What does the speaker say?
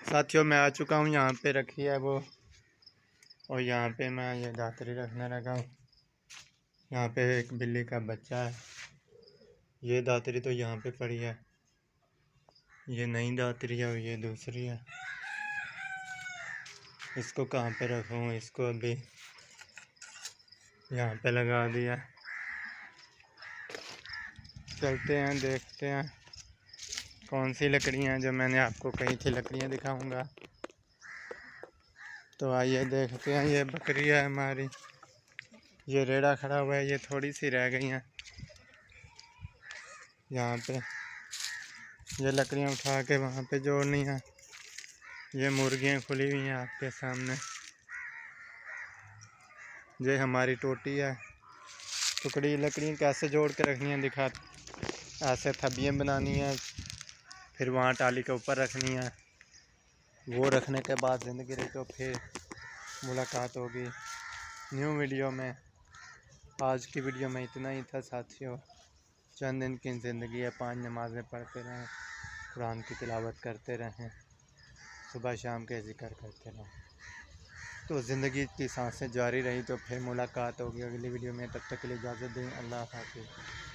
साथियों मैं आ चुका हूँ, यहाँ पे रखी है वो। और यहाँ पे मैं ये दातरी रखने लगा हूँ। यहाँ पे एक बिल्ली का बच्चा है। ये दातरी तो यहाँ पे पड़ी है, ये नई दातरी है और ये दूसरी है। इसको कहाँ पे रखूँ? इसको अभी यहाँ पे लगा दिया। चलते हैं, देखते हैं कौन सी लकड़ियाँ हैं। जो मैंने आपको कही थी लकड़ियाँ दिखाऊंगा, तो आइए देखते हैं। ये बकरी है हमारी, ये रेड़ा खड़ा हुआ है, ये थोड़ी सी रह गई हैं। यहाँ पे ये लकड़ियाँ उठा के वहाँ पे जोड़नी है। ये मुर्गियाँ खुली हुई हैं आपके सामने। ये हमारी टोटी है। टुकड़ी लकड़ियाँ कैसे जोड़ के रखनी है दिखा। ऐसे थबियाँ बनानी है, फिर वहाँ टाली के ऊपर रखनी है। वो रखने के बाद ज़िंदगी रही तो फिर मुलाकात होगी न्यू वीडियो में। आज की वीडियो में इतना ही था साथियों। चंद दिन की ज़िंदगी है, 5 नमाज़ें पढ़ते रहें, कुरान की तिलावत करते रहें, सुबह शाम के ज़िक्र करते रहें, तो ज़िंदगी की सांसें जारी रही तो फिर मुलाकात होगी अगली वीडियो में। तब तक के लिए इजाज़त दें। अल्लाह हाफ़िज़।